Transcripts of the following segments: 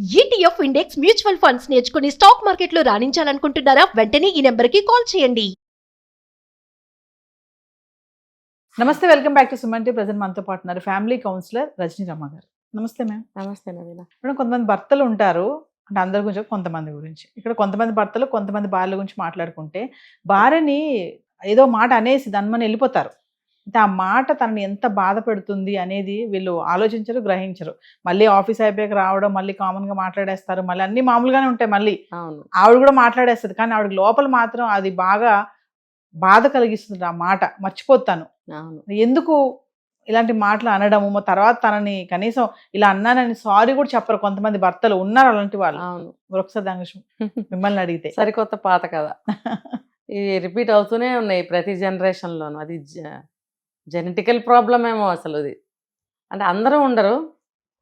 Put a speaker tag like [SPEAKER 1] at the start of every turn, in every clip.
[SPEAKER 1] ETF index mutual funds నేర్చుకుని stock మార్కెట్లో రాణించాలనుకుంటున్నారా? వెంటనే ఈ నెంబర్కి కాల్ చేయండి.
[SPEAKER 2] నమస్తే, welcome back to Suman T. Present మనతో పాటు ఉన్నారు ఫ్యామిలీ కౌన్సిలర్ రజనీ రమ్మ గారు. నమస్తే మ్యామ్.
[SPEAKER 3] నమస్తే నవీన.
[SPEAKER 2] ఇప్పుడు కొంతమంది భర్తలు ఉంటారు, అంటే అందరి గురించి కొంతమంది గురించి. ఇక్కడ కొంతమంది భర్తలు కొంతమంది భార్యల గురించి మాట్లాడుకుంటే, భార్యని ఏదో మాట అనేసి దాన్ని వెళ్ళిపోతారు. అంటే ఆ మాట తనని ఎంత బాధ పెడుతుంది అనేది వీళ్ళు ఆలోచించరు, గ్రహించరు. మళ్ళీ ఆఫీస్ అయిపోయాక రావడం, మళ్ళీ కామన్గా మాట్లాడేస్తారు, మళ్ళీ అన్ని మామూలుగానే ఉంటాయి. మళ్ళీ
[SPEAKER 3] అవును,
[SPEAKER 2] ఆవిడ కూడా మాట్లాడేస్తుంది, కానీ ఆవిడ లోపల మాత్రం అది బాగా బాధ కలిగిస్తుంది. ఆ మాట మర్చిపోతాను,
[SPEAKER 3] అవును.
[SPEAKER 2] ఎందుకు ఇలాంటి మాటలు అనడము, తర్వాత తనని కనీసం ఇలా అన్నానని సారీ కూడా చెప్పరు. కొంతమంది భర్తలు ఉన్నారు అలాంటి వాళ్ళు.
[SPEAKER 3] అవును.
[SPEAKER 2] ఒకసారి దాని గురించి మిమ్మల్ని అడిగితే.
[SPEAKER 3] సరికొత్త పాత కదా, ఇవి రిపీట్ అవుతూనే ఉన్నాయి ప్రతి జనరేషన్లోనూ. అది జెనెటికల్ ప్రాబ్లం ఏమో అసలు. అది అంటే అందరూ ఉండరు,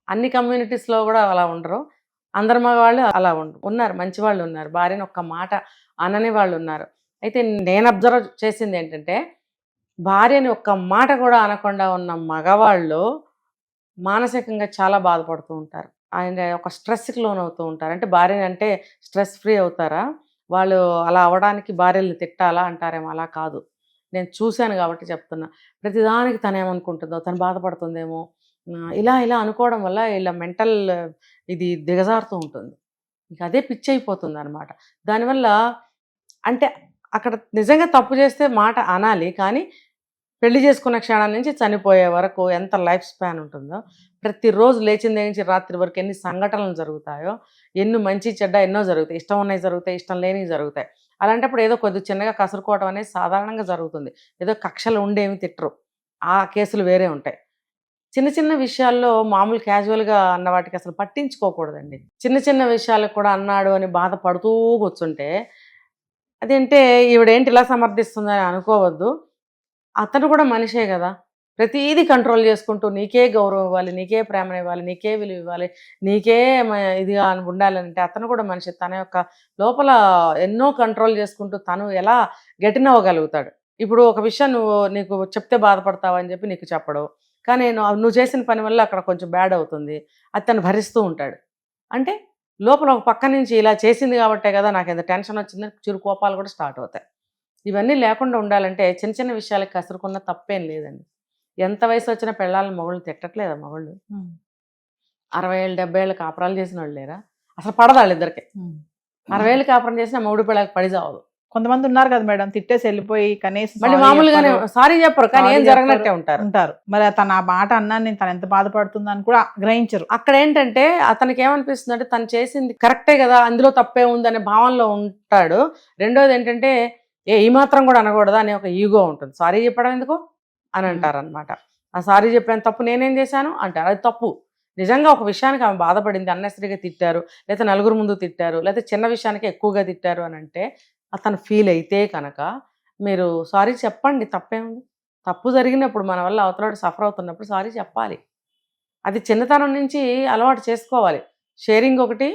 [SPEAKER 3] అన్ని కమ్యూనిటీస్లో కూడా అలా ఉండరు. అందరు మగవాళ్ళు అలా ఉన్నారు, మంచి వాళ్ళు ఉన్నారు, భార్యను ఒక్క మాట అనని వాళ్ళు ఉన్నారు. అయితే నేను అబ్జర్వ్ చేసింది ఏంటంటే, భార్యని ఒక్క మాట కూడా అనకుండా ఉన్న మగవాళ్ళు మానసికంగా చాలా బాధపడుతూ ఉంటారు. ఆయన ఒక స్ట్రెస్కి లోన్ అవుతూ ఉంటారు. అంటే భార్యని అంటే స్ట్రెస్ ఫ్రీ అవుతారా వాళ్ళు? అలా అవ్వడానికి భార్యలు తిట్టాలా అంటారేమో, అలా కాదు. నేను చూశాను కాబట్టి చెప్తున్నా. ప్రతిదానికి తను ఏమనుకుంటుందో, తను బాధపడుతుందేమో, ఇలా ఇలా అనుకోవడం వల్ల ఇలా మెంటల్ ఇది దిగజారుతూ ఉంటుంది. ఇంకా అదే పిచ్చి అయిపోతుంది అనమాట. దానివల్ల అంటే అక్కడ నిజంగా తప్పు చేస్తే మాట అనాలి, కానీ పెళ్లి చేసుకున్న క్షణం నుంచి చనిపోయే వరకు ఎంత లైఫ్ స్పాన్ ఉంటుందో, ప్రతిరోజు లేచిన దగ్గర నుంచి రాత్రి వరకు ఎన్ని సంఘటనలు జరుగుతాయో, ఎన్ని మంచి చెడ్డ ఎన్నో జరుగుతాయి. ఇష్టం ఉన్నవి జరుగుతాయి, ఇష్టం లేనివి జరుగుతాయి. అలాంటప్పుడు ఏదో కొద్ది చిన్నగా కసురుకోవడం అనేది సాధారణంగా జరుగుతుంది. ఏదో కక్షలు ఉండేమి తిట్టరు, ఆ కేసులు వేరే ఉంటాయి. చిన్న చిన్న విషయాల్లో మామూలు క్యాజువల్గా అన్న వాటికి అసలు పట్టించుకోకూడదండి. చిన్న చిన్న విషయాలకు కూడా అన్నాడు అని బాధపడుతూ కూర్చుంటే, అదేంటే ఈవిడేంటి ఇలా సమర్థిస్తుందని అనుకోవద్దు. అతను కూడా మనిషే కదా, ప్రతిదీ కంట్రోల్ చేసుకుంటూ నీకే గౌరవం ఇవ్వాలి, నీకే ప్రేమ ఇవ్వాలి, నీకే విలువ ఇవ్వాలి, నీకే ఇదిగా ఉండాలంటే అతను కూడా మనిషి. తన యొక్క లోపల ఎన్నో కంట్రోల్ చేసుకుంటూ తను ఎలా గట్టినవ్వగలుగుతాడు. ఇప్పుడు ఒక విషయం నీకు చెప్తే బాధపడతావని చెప్పి నీకు చెప్పడు, కానీ నువ్వు చేసిన పని వల్ల అక్కడ కొంచెం బ్యాడ్ అవుతుంది, అది తను భరిస్తూ ఉంటాడు. అంటే లోపల ఒక పక్క నుంచి ఇలా చేసింది కాబట్టే కదా నాకు ఎంత టెన్షన్ వచ్చిందని చిరు కోపాలు కూడా స్టార్ట్ అవుతాయి. ఇవన్నీ లేకుండా ఉండాలంటే చిన్న చిన్న విషయాలకు కసురుకున్న తప్పేం లేదండి. ఎంత వయసు వచ్చినా పెళ్ళాలని మగళ్ళు తిట్టట్లేదా? మగళ్ళు 60 ఏళ్ళు 70 ఏళ్ళు కాపురాలు చేసిన వాళ్ళు లేరా? అసలు పడదు వాళ్ళిద్దరికి. 60 ఏళ్ళు కాపురం చేసినా మొగుడు పిల్లలకి పడి చావదు.
[SPEAKER 2] కొంతమంది ఉన్నారు కదా మేడం, తిట్టేసి వెళ్ళిపోయి కనీసం
[SPEAKER 3] మళ్ళీ మామూలుగానే సారీ చెప్పరు, కానీ ఏం జరగనట్టే ఉంటారు.
[SPEAKER 2] మరి తన ఆ మాట అన్నాను నేను, తను ఎంత బాధపడుతుందని కూడా గ్రహించరు.
[SPEAKER 3] అక్కడ ఏంటంటే అతనికి ఏమనిపిస్తుంది అంటే తను చేసింది కరెక్టే కదా, అందులో తప్పే ఉందనే భావనలో ఉంటాడు. రెండోది ఏంటంటే ఈ మాత్రం కూడా అనకూడదా అనే ఒక ఈగో ఉంటుంది. సారీ చెప్పడం ఎందుకు అని అంటారు అనమాట. ఆ సారీ చెప్పాను, తప్పు నేనేం చేశాను అంటారు, అది తప్పు. నిజంగా ఒక విషయానికి ఆమె బాధపడింది, అన్నెసరీగా తిట్టారు, లేకపోతే నలుగురు ముందు తిట్టారు, లేకపోతే చిన్న విషయానికి ఎక్కువగా తిట్టారు అని అంటే అతను ఫీల్ అయితే కనుక మీరు సారీ చెప్పండి, తప్పేముంది. తప్పు జరిగినప్పుడు మన వల్ల అవతలాడు సఫర్ అవుతున్నప్పుడు సారీ చెప్పాలి. అది చిన్నతనం నుంచి అలవాటు చేసుకోవాలి. షేరింగ్ ఒకటి,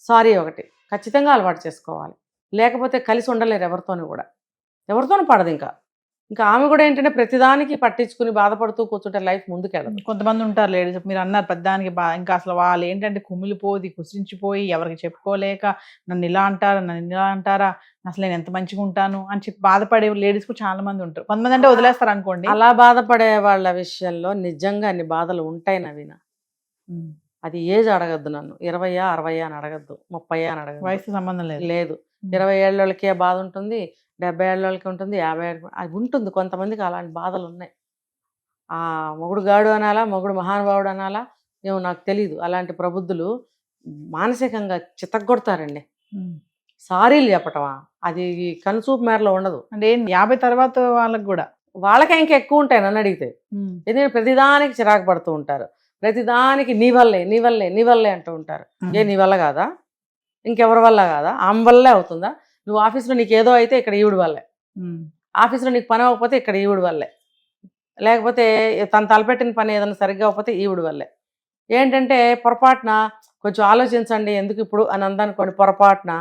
[SPEAKER 3] సారీ ఒకటి ఖచ్చితంగా అలవాటు చేసుకోవాలి. లేకపోతే కలిసి ఉండలేరు ఎవరితోనూ కూడా, ఎవరితోనూ పడదు. ఇంకా ఆమె కూడా ఏంటంటే ప్రతిదానికి పట్టించుకుని బాధపడుతూ కూర్చుంటే లైఫ్ ముందుకెళ్ళదు.
[SPEAKER 2] కొంతమంది ఉంటారు లేడీస్, మీరు అన్నారు పెద్దానికి ఇంకా అసలు వాళ్ళు ఏంటంటే కుమిలిపోయి కుసించిపోయి ఎవరికి చెప్పుకోలేక నన్ను ఇలా అంటారా, నన్ను ఇలా అంటారా, అసలు నేను ఎంత మంచిగా ఉంటాను అని చెప్పి బాధపడే లేడీస్ కూడా చాలా మంది ఉంటారు. కొంతమంది అంటే వదిలేస్తారు అనుకోండి.
[SPEAKER 3] అలా బాధపడే వాళ్ళ విషయంలో నిజంగా అన్ని బాధలు ఉంటాయి నవీన. అది ఏజ్ అడగద్దు, నన్ను 20 60 అని అడగద్దు, 30 అని అడగద్దు.
[SPEAKER 2] వయసు సంబంధం లేదు.
[SPEAKER 3] 20 ఏళ్ళకి బాధ ఉంటుంది, 70 ఏళ్ళకి ఉంటుంది, 50 ఏళ్ళకి అది ఉంటుంది. కొంతమందికి అలాంటి బాధలు ఉన్నాయి. ఆ మొగుడు గాడు అనాలా, మొగుడు మహానుభావుడు అనాలా ఏమో నాకు తెలీదు. అలాంటి ప్రబుద్ధులు మానసికంగా చితగ్గొడతారండి. సారీలు చెప్పటమా అది కనుచూపు మేరలో ఉండదు.
[SPEAKER 2] అంటే 50 తర్వాత వాళ్ళకి కూడా
[SPEAKER 3] వాళ్ళకే ఇంకా ఎక్కువ ఉంటాయి నన్ను అడిగితే. ఎందుకంటే ప్రతిదానికి చిరాకు పడుతూ ఉంటారు, ప్రతిదానికి నీ వల్లే నీ వల్లే నీ వల్లే అంటూ ఉంటారు. నీ వల్ల కాదా, ఇంకెవరి వల్ల కాదా, ఆమె వల్లే అవుతుందా? నువ్వు ఆఫీస్లో నీకు ఏదో అయితే ఇక్కడ ఈవిడ వల్లే, ఆఫీస్లో నీకు పని అవ్వకపోతే ఇక్కడ ఈవిడ వల్లే, లేకపోతే తను తలపెట్టిన పని ఏదైనా సరిగ్గా అవ్వకపోతే ఈవిడ వల్లే. ఏంటంటే పొరపాటున కొంచెం ఆలోచించండి ఎందుకు ఇప్పుడు అని అందనుకోండి, పొరపాటున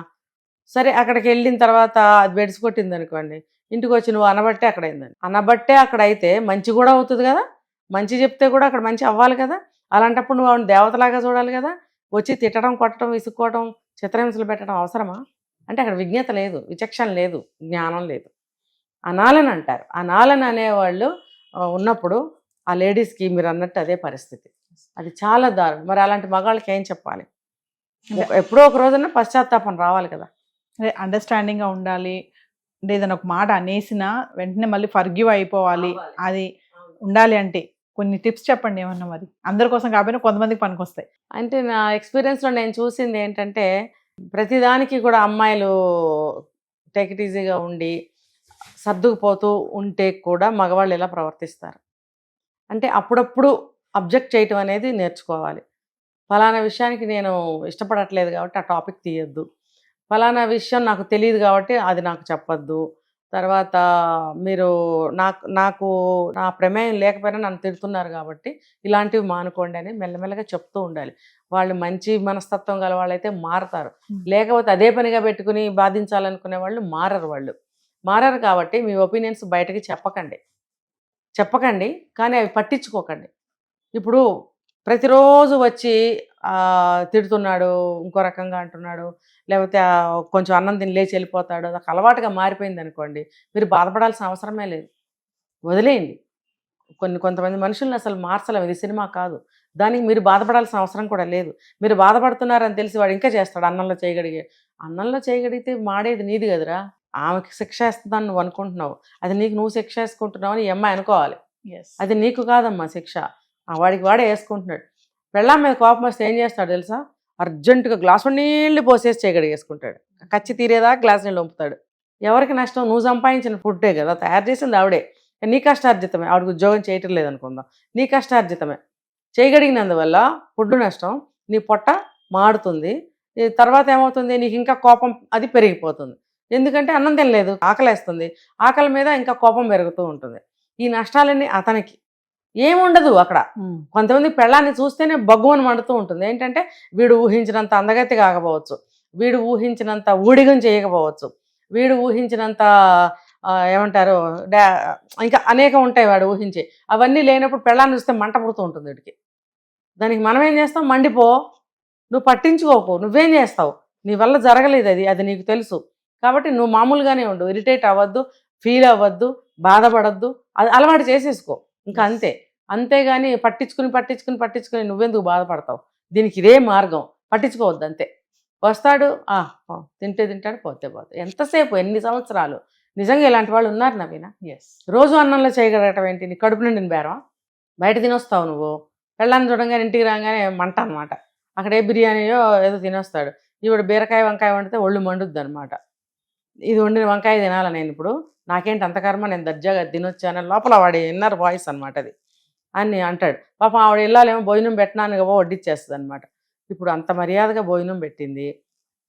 [SPEAKER 3] సరే అక్కడికి వెళ్ళిన తర్వాత అది బెడిసి కొట్టింది అనుకోండి, ఇంటికి వచ్చి నువ్వు అనబట్టే అక్కడ అయిందని, అనబట్టే అక్కడ అయితే మంచి కూడా అవుతుంది కదా, మంచి చెప్తే కూడా అక్కడ మంచి అవ్వాలి కదా. అలాంటప్పుడు నువ్వు ఆవిడ దేవతలాగా చూడాలి కదా. వచ్చి తిట్టడం, కొట్టడం, విసుక్కోవడం, చిత్రహింసలు పెట్టడం అవసరమా? అంటే అక్కడ విజ్ఞత లేదు, విచక్షణ లేదు, జ్ఞానం లేదు. అనాలని అంటారు. అనాలని అనేవాళ్ళు ఉన్నప్పుడు ఆ లేడీస్కి మీరు అన్నట్టు అదే పరిస్థితి. అది చాలా దారుణం. మరి అలాంటి మగాళ్ళకి ఏం చెప్పాలి? ఎప్పుడో ఒక రోజున పశ్చాత్తాపం రావాలి కదా.
[SPEAKER 2] అదే అండర్స్టాండింగ్గా ఉండాలి. అంటే ఏదైనా ఒక మాట అనేసినా వెంటనే మళ్ళీ ఫర్గివ్ అయిపోవాలి. అది ఉండాలి అంటే కొన్ని టిప్స్ చెప్పండి ఏమన్నా, మరి అందరి కోసం కాకపోయినా కొంతమందికి పనికొస్తాయి.
[SPEAKER 3] అంటే నా ఎక్స్పీరియన్స్లో నేను చూసింది ఏంటంటే, ప్రతిదానికి కూడా అమ్మాయిలు టేక్ ఇట్ ఈజీగా ఉండి సర్దుకుపోతూ ఉంటే కూడా మగవాళ్ళు ఇలా ప్రవర్తిస్తారు. అంటే అప్పుడప్పుడు అబ్జెక్ట్ చేయటం అనేది నేర్చుకోవాలి. ఫలానా విషయానికి నేను ఇష్టపడట్లేదు కాబట్టి ఆ టాపిక్ తీయొద్దు, ఫలానా విషయం నాకు తెలియదు కాబట్టి అది నాకు చెప్పొద్దు, తర్వాత మీరు నాకు నా ప్రమేయం లేకపోయినా నన్ను తిడుతున్నారు కాబట్టి ఇలాంటివి మానుకోండి అని మెల్లమెల్లగా చెప్తూ ఉండాలి. వాళ్ళు మంచి మనస్తత్వం గల వాళ్ళైతే మారతారు. లేకపోతే అదే పనిగా పెట్టుకుని బాధించాలనుకునే వాళ్ళు మారరు కాబట్టి మీ ఒపీనియన్స్ బయటకి చెప్పకండి, కానీ అవి పట్టించుకోకండి. ఇప్పుడు ప్రతిరోజు వచ్చి తిడుతున్నాడు, ఇంకో రకంగా అంటున్నాడు, లేకపోతే కొంచెం అన్నం తిని లేచి వెళ్ళిపోతాడు, అది అలవాటుగా మారిపోయింది అనుకోండి, మీరు బాధపడాల్సిన అవసరమే లేదు, వదిలేయండి. కొంతమంది మనుషుల్ని అసలు మార్చలేము, ఇది సినిమా కాదు. దానికి మీరు బాధపడాల్సిన అవసరం కూడా లేదు. మీరు బాధపడుతున్నారని తెలిసి వాడు ఇంకా చేస్తాడు. అన్నంలో చేయగలిగితే మాడేది నీది కదరా, ఆమెకి శిక్ష వేస్తుందని నువ్వు అనుకుంటున్నావు, అది నీకు నువ్వు శిక్ష వేసుకుంటున్నావు అని ఈ అమ్మాయి అనుకోవాలి. అది నీకు కాదమ్మా శిక్ష, వాడికి వాడే వేసుకుంటున్నాడు. పెళ్ళాం మీద కోపం వస్తే ఏం చేస్తాడు తెలుసా? అర్జెంటుగా గ్లాసు నీళ్ళు పోసేసి చేయగడిగేసుకుంటాడు. కచ్చి తీరేదా గ్లాస్ నీళ్ళు వంపుతాడు. ఎవరికి నష్టం? నువ్వు సంపాదించిన ఫుడ్డే కదా, తయారు చేసింది ఆవిడే, నీ కష్టార్జితమే. ఆవిడకి ఉద్యోగం చేయటం లేదనుకుందాం, నీ కష్టార్జితమే. చేయగలిగినందువల్ల ఫుడ్ నష్టం, నీ పొట్ట మాడుతుంది, తర్వాత ఏమవుతుంది, నీకు ఇంకా కోపం అది పెరిగిపోతుంది. ఎందుకంటే అన్నం తినలేదు, ఆకలేస్తుంది, ఆకలి మీద ఇంకా కోపం పెరుగుతూ ఉంటుంది. ఈ నష్టాలన్నీ అతనికి ఏముండదు అక్కడ. కొంతమంది పెళ్ళాన్ని చూస్తేనే బగ్గుమని మండుతూ ఉంటుంది. ఏంటంటే వీడు ఊహించినంత అందగత్తి కాకపోవచ్చు, వీడు ఊహించినంత ఊడిగం చేయకపోవచ్చు, వీడు ఊహించినంత ఏమంటారు ఇంకా అనేకం ఉంటాయి వాడు ఊహించి. అవన్నీ లేనప్పుడు పెళ్ళాన్ని చూస్తే మంట పుడుతూ ఉంటుంది వీడికి. దానికి మనం ఏం చేస్తాం? మండిపో, నువ్వు పట్టించుకోకు, నువ్వేం చేస్తావు, నీ వల్ల జరగలేదు అది నీకు తెలుసు కాబట్టి నువ్వు మామూలుగానే ఉండు, ఇరిటేట్ అవ్వద్దు, ఫీల్ అవ్వద్దు, బాధపడద్దు, అది అలవాటు చేసేసుకో ఇంకా అంతే. అంతేగాని పట్టించుకుని నువ్వెందుకు బాధపడతావు? దీనికి ఇదే మార్గం, పట్టించుకోవద్దు అంతే. వస్తాడు, తింటాడు, పోతే ఎంతసేపు, ఎన్ని సంవత్సరాలు? నిజంగా ఇలాంటి వాళ్ళు ఉన్నారు నవీన. రోజు అన్నంలో చేయగలగటం ఏంటి? నీ కడుపు నిండిన బేరం, బయట తినొస్తావు నువ్వు. పెళ్ళాన్ని చూడంగానే ఇంటికి రాగానే మంట అనమాట. అక్కడ ఏ బిర్యానీయో ఏదో తినొస్తాడు. ఈవిడ బీరకాయ వంకాయ వండితే ఒళ్ళు మండుద్ది అనమాట. ఇది వండిన వంకాయ తినాల నేను ఇప్పుడు, నాకేంటి అంత కర్మ, నేను దర్జాగా తినొచ్చాను లోపల వాడి ఇన్నర్ వాయిస్ అనమాట అది అని అంటాడు. పాపం ఆవిడ ఇల్లాలేమో భోజనం పెట్టినాను వడ్డిచ్చేస్తుంది అనమాట. ఇప్పుడు అంత మర్యాదగా భోజనం పెట్టింది,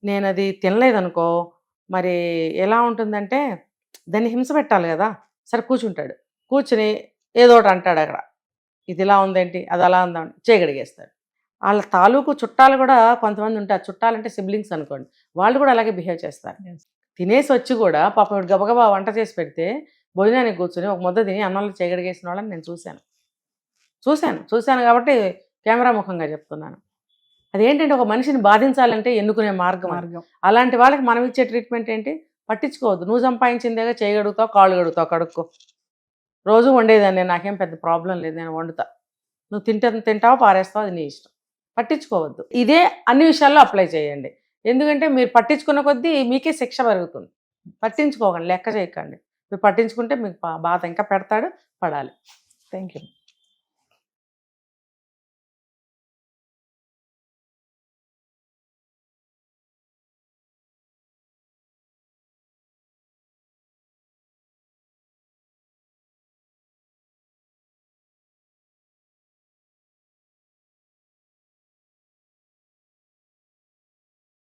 [SPEAKER 3] నేను అది తినలేదనుకో మరి ఎలా ఉంటుందంటే దాన్ని హింస పెట్టాలి కదా. సరే కూర్చుంటాడు, కూర్చుని ఏదో ఒకటి అంటాడు అక్కడ, ఇది ఇలా ఉందేంటి, అది అలా ఉందంటే చేయగడిగేస్తాడు. వాళ్ళ తాలూకు చుట్టాలు కూడా కొంతమంది ఉంటారు, చుట్టాలంటే సిబ్లింగ్స్ అనుకోండి, వాళ్ళు కూడా అలాగే బిహేవ్ చేస్తారు. తినేసి వచ్చి కూడా పాపం గబగబా వంట చేసి పెడితే భోజనానికి కూర్చొని ఒక ముద్ద తిని అన్నంలో చేయగడిగేసిన వాళ్ళని నేను చూశాను కాబట్టి కెమెరా ముఖంగా చెప్తున్నాను. అదేంటంటే ఒక మనిషిని బాధించాలంటే ఎన్నుకునే మార్గం. అలాంటి వాళ్ళకి మనం ఇచ్చే ట్రీట్మెంట్ ఏంటి? పట్టించుకోవద్దు, నువ్వు సంపాదించిందేగా చేయగలుగుతావు, కాళ్ళు గడుగుతావు, కడుక్కో. రోజు వండేదాన్ని, నాకేం పెద్ద ప్రాబ్లం లేదు, నేను వండుతా, నువ్వు తింటావు పారేస్తావు, అది నీ ఇష్టం. పట్టించుకోవద్దు. ఇదే అన్ని విషయాల్లో అప్లై చేయండి. ఎందుకంటే మీరు పట్టించుకున్న కొద్దీ మీకే శిక్ష పెరుగుతుంది. పట్టించుకోకండి, లెక్క చేయకండి. మీరు పట్టించుకుంటే మీకు బాధ ఇంకా పడాలి.
[SPEAKER 2] Thank you.